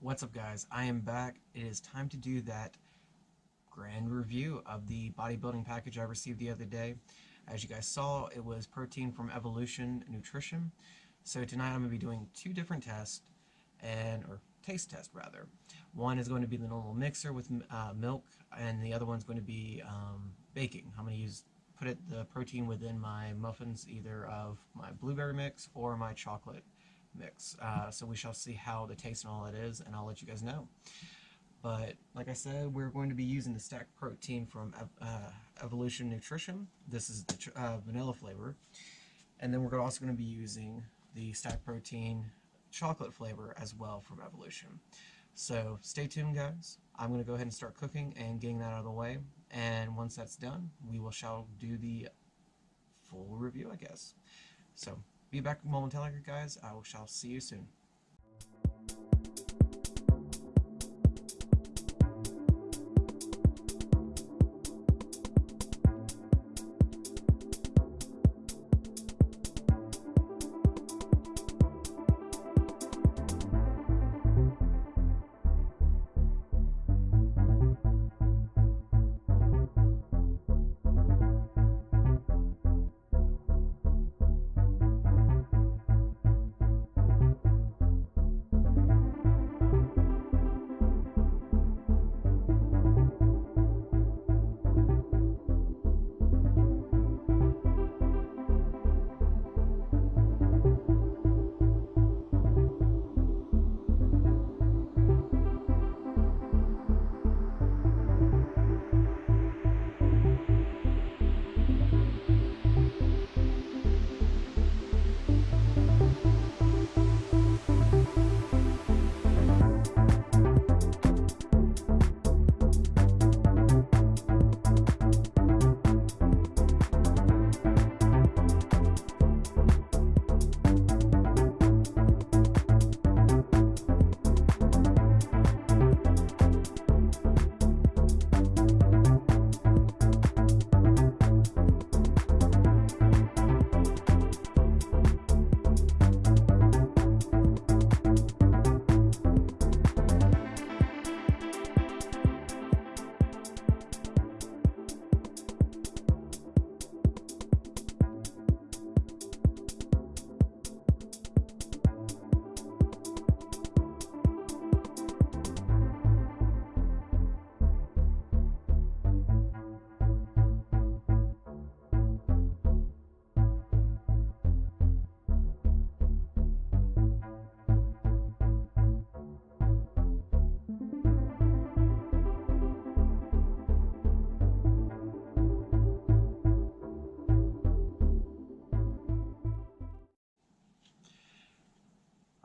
What's up, guys? I am back. It is time to do that grand review of the bodybuilding package I received the other day. As you guys saw, it was protein from Evulution Nutrition. So tonight I'm going to be doing two different tests, or taste test rather. One is going to be the normal mixer with milk, and the other one's going to be baking. I'm going to put the protein within my muffins, either of my blueberry mix or my chocolate mix. So we shall see how the taste and all that is, and I'll let you guys know. But like I said, we're going to be using the stacked protein from Evulution Nutrition. This is the vanilla flavor. And then we're also going to be using the stacked protein chocolate flavor as well from Evulution. So stay tuned, guys. I'm going to go ahead and start cooking and getting that out of the way. And once that's done, shall do the full review, I guess. So be back momentarily, guys. I shall see you soon.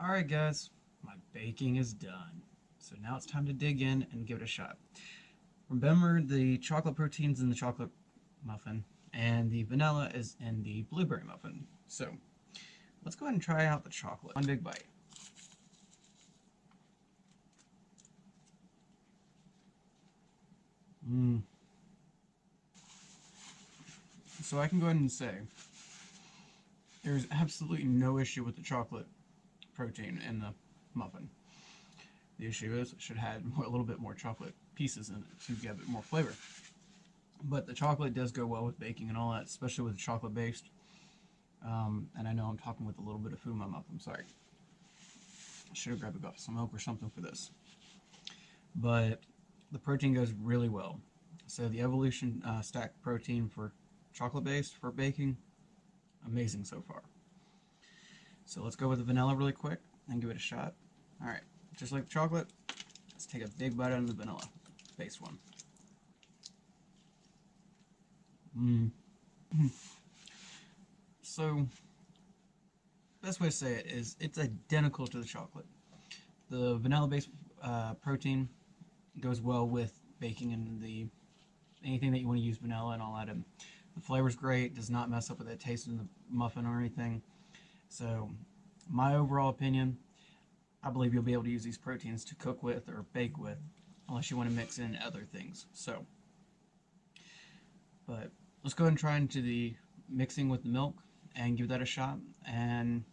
Alright, guys, my baking is done. So now it's time to dig in and give it a shot. Remember, the chocolate protein's in the chocolate muffin, and the vanilla is in the blueberry muffin. So let's go ahead and try out the chocolate. One big bite. So I can go ahead and say there's absolutely no issue with the chocolate protein in the muffin. The issue is it should have a little bit more chocolate pieces in it to give it more flavor. But the chocolate does go well with baking and all that, especially with the chocolate based. And I know I'm talking with a little bit of food in my mouth. I'm sorry. I should have grabbed a glass of milk or something for this. But the protein goes really well. So the Evulution stacked protein for chocolate based for baking, amazing so far. So let's go with the vanilla really quick and give it a shot. Alright, just like the chocolate, let's take a big bite out of the vanilla based one. So, best way to say it is it's identical to the chocolate. The vanilla based protein goes well with baking and anything that you want to use vanilla and all that in. The flavor's great, does not mess up with the taste in the muffin or anything. So, my overall opinion, I believe you'll be able to use these proteins to cook with or bake with, unless you want to mix in other things. So, but let's go ahead and try into the mixing with the milk and give that a shot and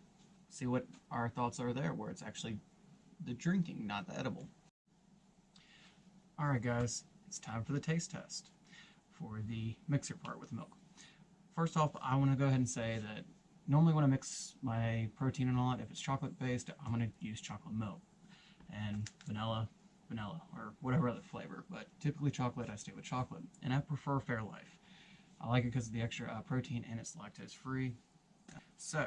see what our thoughts are there, where it's actually the drinking, not the edible. Alright guys, it's time for the taste test for the mixer part with milk. First off, I want to go ahead and say that normally when I mix my protein and all that, if it's chocolate based, I'm going to use chocolate milk. And vanilla, or whatever other flavor. But typically chocolate, I stay with chocolate. And I prefer Fairlife. I like it because of the extra protein and it's lactose free. So,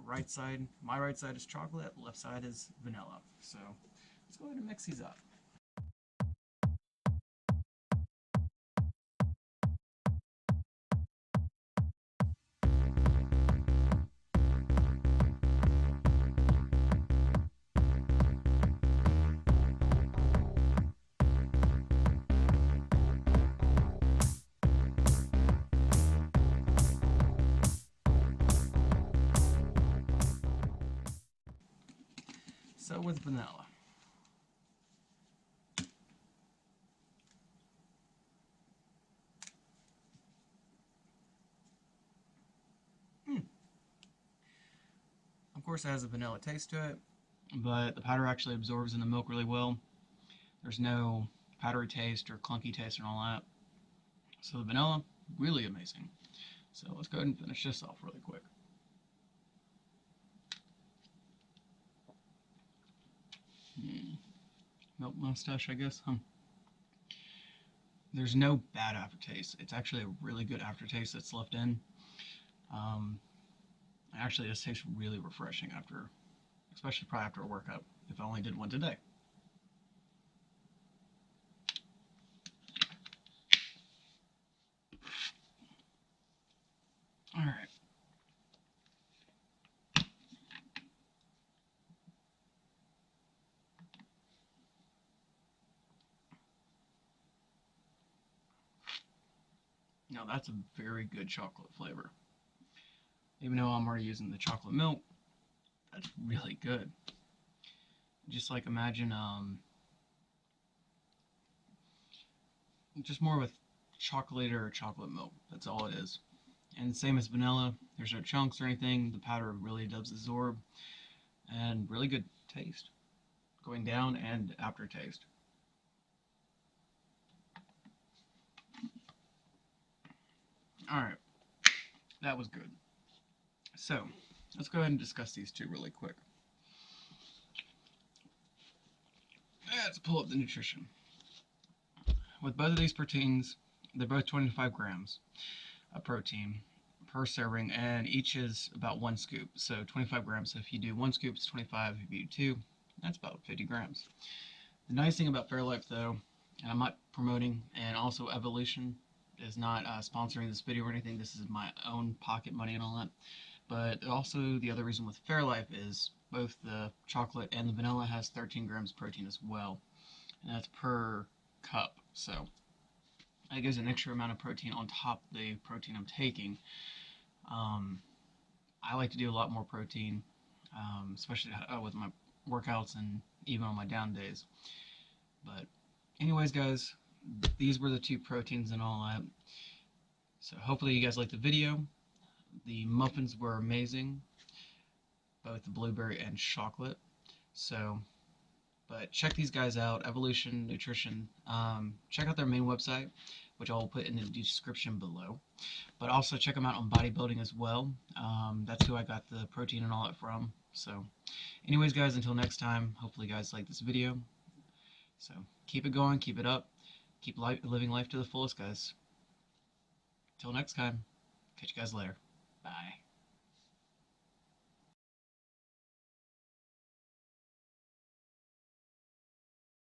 right side, my right side is chocolate, left side is vanilla. So, let's go ahead and mix these up. So with vanilla. Of course it has a vanilla taste to it, but the powder actually absorbs in the milk really well. There's no powdery taste or clunky taste and all that. So the vanilla, really amazing. So let's go ahead and finish this off really quick. Milk mustache, I guess, huh? There's no bad aftertaste. It's actually a really good aftertaste that's left in. Actually, this tastes really refreshing after, especially probably after a workout, if I only did one today. Alright. Now that's a very good chocolate flavor. Even though I'm already using the chocolate milk, that's really good. Just like imagine, just more with chocolate or chocolate milk. That's all it is. And same as vanilla, there's no chunks or anything. The powder really does absorb, and really good taste, going down and aftertaste. Alright, that was good. So, let's go ahead and discuss these two really quick. Let's pull up the nutrition. With both of these proteins, they're both 25 grams of protein per serving, and each is about 1 scoop. So 25 grams. So if you do 1 scoop, it's 25. If you do 2, that's about 50 grams. The nice thing about Fairlife, though, and I'm not promoting, and also Evulution is not sponsoring this video or anything. This is my own pocket money and all that. But also the other reason with Fairlife is both the chocolate and the vanilla has 13 grams protein as well, and that's per cup. So that gives an extra amount of protein on top of the protein I'm taking. I like to do a lot more protein, especially with my workouts and even on my down days. But anyways, guys, these were the two proteins and all that. So hopefully you guys liked the video. The muffins were amazing, both the blueberry and chocolate. So, but check these guys out, Evulution Nutrition. Check out their main website, which I'll put in the description below. But also check them out on bodybuilding as well. That's who I got the protein and all that from. So, anyways, guys, until next time, hopefully you guys like this video. So, keep it going, keep it up, keep living life to the fullest, guys. Till next time, catch you guys later. Bye.